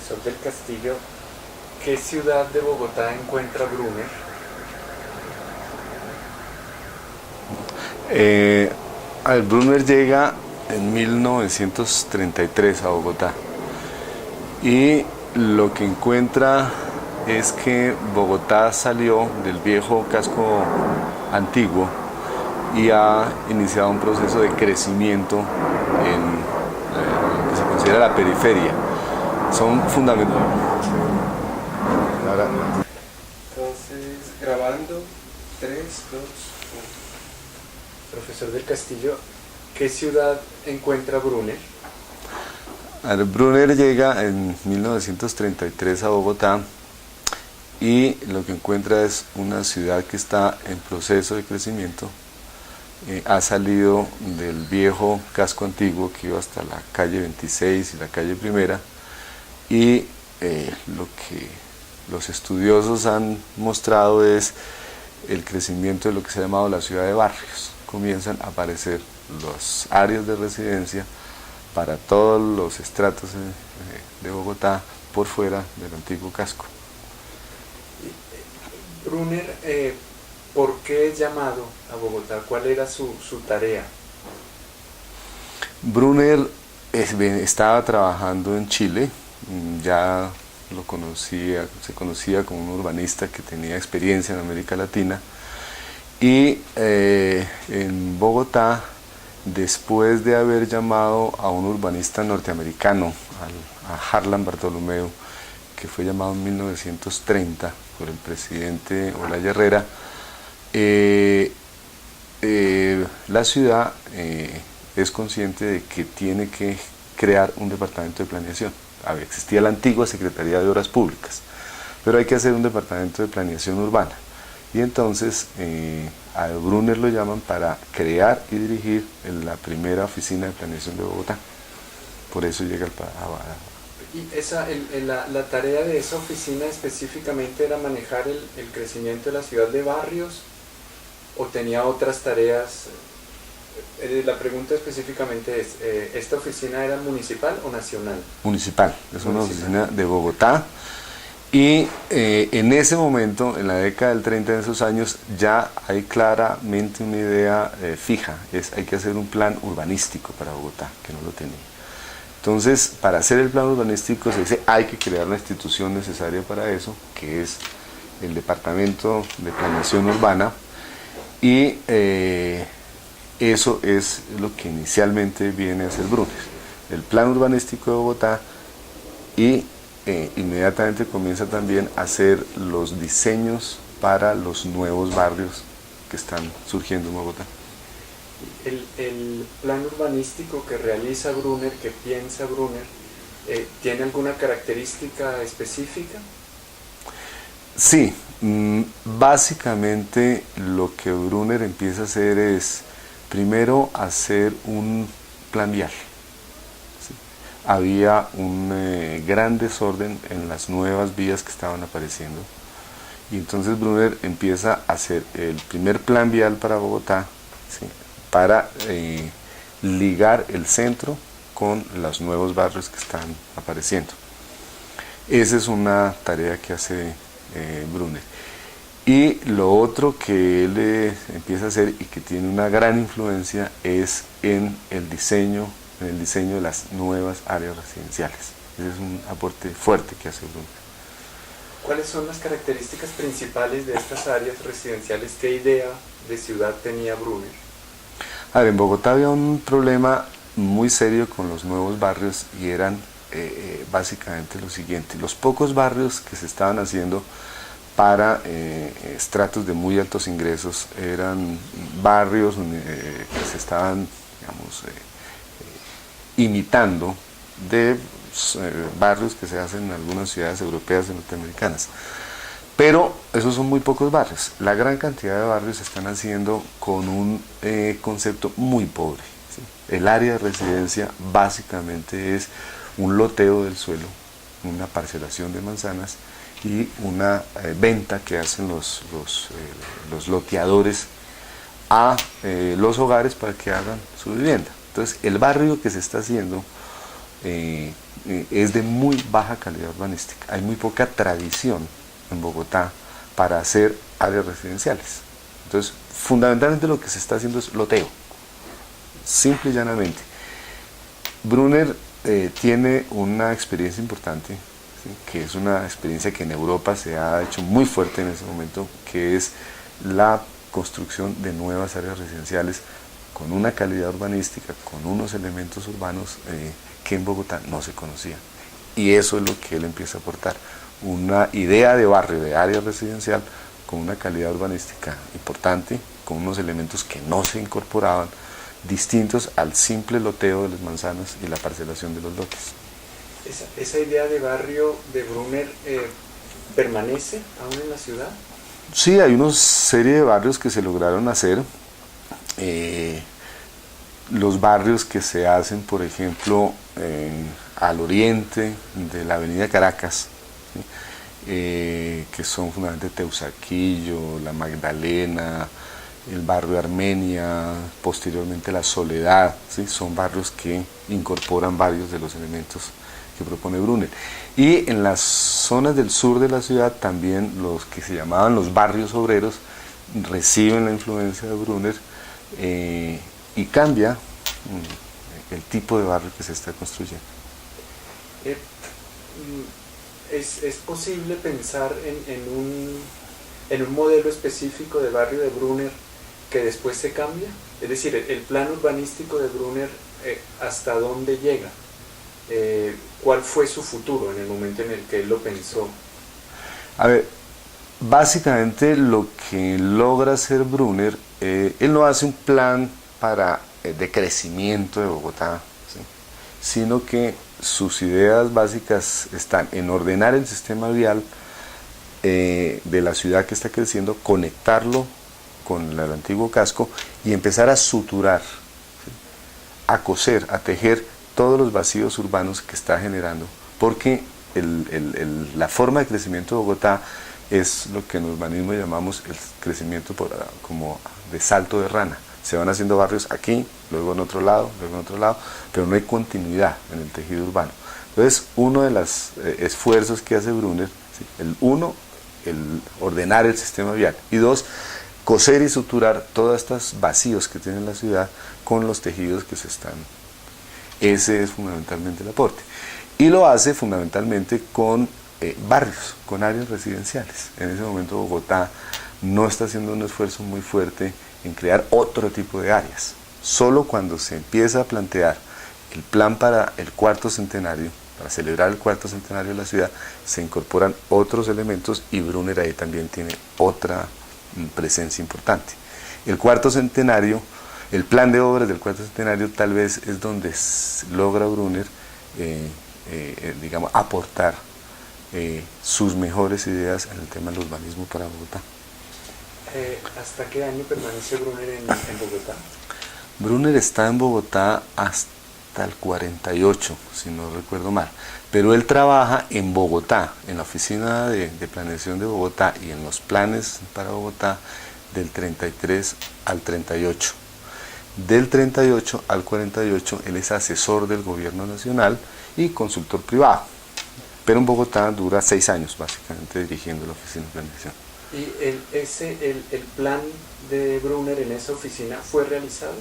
profesor del Castillo, ¿qué ciudad de Bogotá encuentra Brunner? Brunner llega en 1933 a Bogotá y lo que encuentra es que Bogotá salió del viejo casco antiguo y ha iniciado un proceso de crecimiento en lo que se considera la periferia. Son fundamentales. Entonces, grabando, 3, 2, 1. Profesor del Castillo, ¿qué ciudad encuentra Brunner? Brunner llega en 1933 a Bogotá y lo que encuentra es una ciudad que está en proceso de crecimiento. Ha salido del viejo casco antiguo que iba hasta la calle 26 y la calle Primera, y lo que los estudiosos han mostrado es el crecimiento de lo que se ha llamado la ciudad de barrios. Comienzan a aparecer las áreas de residencia para todos los estratos de Bogotá por fuera del antiguo casco. Brunner, ¿por qué es llamado a Bogotá? ¿Cuál era su tarea? Brunner estaba trabajando en Chile, ya se conocía como un urbanista que tenía experiencia en América Latina, y en Bogotá, después de haber llamado a un urbanista norteamericano, a Harlan Bartolomeu, que fue llamado en 1930 por el presidente Olaya Herrera, la ciudad es consciente de que tiene que crear un departamento de planeación. Existía la antigua Secretaría de Obras Públicas, pero hay que hacer un departamento de planeación urbana. Y entonces a Brunner lo llaman para crear y dirigir la primera oficina de planeación de Bogotá. Por eso llega ¿Y la tarea de esa oficina específicamente era manejar el crecimiento de la ciudad de barrios o tenía otras tareas? La pregunta específicamente es, ¿esta oficina era municipal o nacional? Municipal, es una oficina de Bogotá. Y en ese momento, en la década del 30 de esos años, ya hay claramente una idea fija, hay que hacer un plan urbanístico para Bogotá, que no lo tenía. Entonces, para hacer el plan urbanístico se dice, hay que crear la institución necesaria para eso, que es el Departamento de Planeación Urbana, y eso es lo que inicialmente viene a hacer Brunner, el plan urbanístico de Bogotá, y inmediatamente comienza también a hacer los diseños para los nuevos barrios que están surgiendo en Bogotá. ¿El plan urbanístico que realiza Brunner, que piensa Brunner, tiene alguna característica específica? Sí, básicamente lo que Brunner empieza a hacer es, primero, hacer un plan vial. Había un gran desorden en las nuevas vías que estaban apareciendo, y entonces Brunner empieza a hacer el primer plan vial para Bogotá, ¿sí?, para ligar el centro con los nuevos barrios que están apareciendo. Esa es una tarea que hace Brunner. Y lo otro que él empieza a hacer y que tiene una gran influencia es en el diseño de las nuevas áreas residenciales. Ese es un aporte fuerte que hace Brunner. ¿Cuáles son las características principales de estas áreas residenciales? ¿Qué idea de ciudad tenía Brunner? En Bogotá había un problema muy serio con los nuevos barrios, y eran básicamente lo siguiente: los pocos barrios que se estaban haciendo para estratos de muy altos ingresos eran barrios que se estaban, digamos, imitando de barrios que se hacen en algunas ciudades europeas y norteamericanas. Pero esos son muy pocos barrios. La gran cantidad de barrios se están haciendo con un concepto muy pobre, ¿sí? El área de residencia básicamente es un loteo del suelo, una parcelación de manzanas y una venta que hacen los loteadores a los hogares para que hagan su vivienda. Entonces, el barrio que se está haciendo es de muy baja calidad urbanística. Hay muy poca tradición en Bogotá para hacer áreas residenciales. Entonces, fundamentalmente lo que se está haciendo es loteo, simple y llanamente. Brunner tiene una experiencia importante, ¿sí? Que es una experiencia que en Europa se ha hecho muy fuerte en ese momento, que es la construcción de nuevas áreas residenciales con una calidad urbanística, con unos elementos urbanos que en Bogotá no se conocían. Y eso es lo que él empieza a aportar, una idea de barrio, de área residencial, con una calidad urbanística importante, con unos elementos que no se incorporaban, distintos al simple loteo de las manzanas y la parcelación de los lotes. ¿Esa idea de barrio de Brunner permanece aún en la ciudad? Sí, hay una serie de barrios que se lograron hacer. Los barrios que se hacen, por ejemplo, al oriente de la avenida Caracas, ¿sí? Que son fundamentalmente Teusaquillo, La Magdalena, el barrio Armenia, posteriormente La Soledad, ¿sí? Son barrios que incorporan varios de los elementos que propone Brunner. Y en las zonas del sur de la ciudad también los que se llamaban los barrios obreros reciben la influencia de Brunner y cambia el tipo de barrio que se está construyendo. ¿Es posible pensar en un modelo específico de barrio de Brunner que después se cambia? Es decir, el plan urbanístico de Brunner, ¿hasta dónde llega? ¿Cuál fue su futuro en el momento en el que él lo pensó? A ver, básicamente lo que logra hacer Brunner, él no hace un plan de crecimiento de Bogotá, ¿sí? Sino que sus ideas básicas están en ordenar el sistema vial de la ciudad que está creciendo, conectarlo con el antiguo casco y empezar a suturar, ¿sí? A coser, a tejer todos los vacíos urbanos que está generando, porque la forma de crecimiento de Bogotá es lo que en urbanismo llamamos el crecimiento como de salto de rana. Se van haciendo barrios aquí, luego en otro lado, pero no hay continuidad en el tejido urbano. Entonces, uno de los esfuerzos que hace Brunner, ¿sí? El ordenar el sistema vial, y dos, coser y suturar todos estos vacíos que tiene la ciudad con los tejidos que se están. Ese es fundamentalmente el aporte. Y lo hace fundamentalmente con barrios, con áreas residenciales. En ese momento Bogotá no está haciendo un esfuerzo muy fuerte en crear otro tipo de áreas. Solo cuando se empieza a plantear el plan para el cuarto centenario, para celebrar el cuarto centenario de la ciudad, se incorporan otros elementos y Brunner ahí también tiene otra presencia importante. El cuarto centenario, el plan de obras del cuarto centenario tal vez es donde logra Brunner digamos, aportar sus mejores ideas en el tema del urbanismo para Bogotá. ¿Hasta qué año permanece Brunner en Bogotá? Brunner está en Bogotá hasta el 48, si no recuerdo mal, pero él trabaja en Bogotá, en la oficina de planeación de Bogotá y en los planes para Bogotá del 33 al 38. Del 38 al 48 él es asesor del gobierno nacional y consultor privado, pero en Bogotá dura 6 años básicamente dirigiendo la oficina de planeación. ¿Y el plan de Brunner en esa oficina fue realizado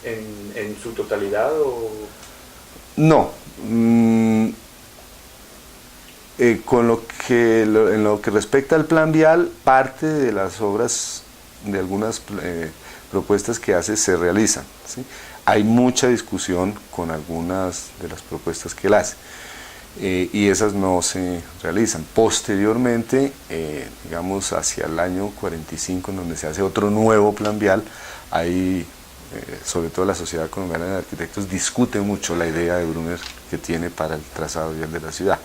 en su totalidad o...? No. En lo que respecta al plan vial, parte de las obras, de algunas propuestas que hace, se realizan, ¿sí? Hay mucha discusión con algunas de las propuestas que él hace. Y esas no se realizan. Posteriormente, digamos hacia el año 45, en donde se hace otro nuevo plan vial, ahí, sobre todo la Sociedad Colombiana de Arquitectos, discute mucho la idea de Brunner que tiene para el trazado vial de la ciudad.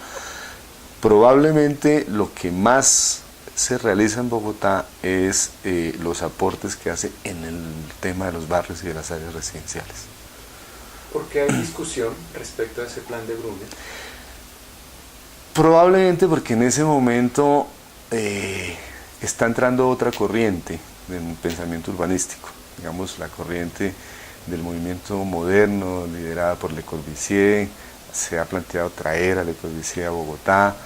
Probablemente lo que más se realiza en Bogotá es los aportes que hace en el tema de los barrios y de las áreas residenciales. ¿Por qué hay discusión respecto a ese plan de Brunner? Probablemente porque en ese momento está entrando otra corriente del pensamiento urbanístico, digamos la corriente del movimiento moderno liderada por Le Corbusier, se ha planteado traer a Le Corbusier a Bogotá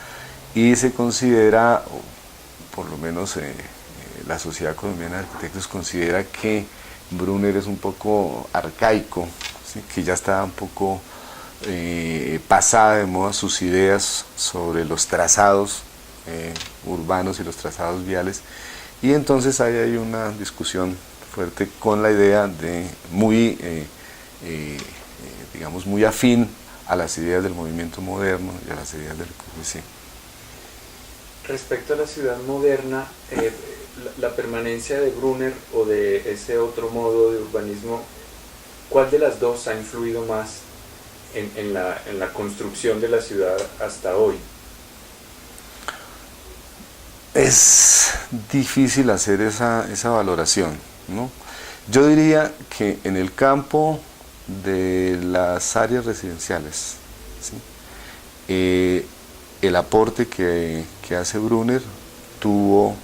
y se considera, o por lo menos la Sociedad Colombiana de Arquitectos considera que Brunner es un poco arcaico, ¿sí? Que ya está un poco pasada de moda sus ideas sobre los trazados urbanos y los trazados viales, y entonces hay una discusión fuerte con la idea de digamos, muy afín a las ideas del movimiento moderno y a las ideas del Le Corbusier. Respecto a la ciudad moderna, la permanencia de Brunner o de ese otro modo de urbanismo, ¿cuál de las dos ha influido más en la construcción de la ciudad hasta hoy? Es difícil hacer esa valoración, ¿no? Yo diría que en el campo de las áreas residenciales, ¿sí? El aporte que hace Brunner tuvo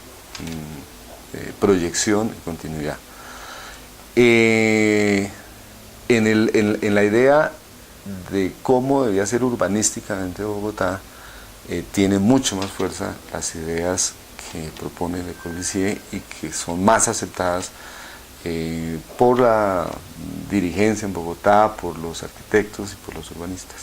proyección y continuidad. En la idea de cómo debía ser urbanísticamente Bogotá, tiene mucho más fuerza las ideas que propone Le Corbusier y que son más aceptadas por la dirigencia en Bogotá, por los arquitectos y por los urbanistas.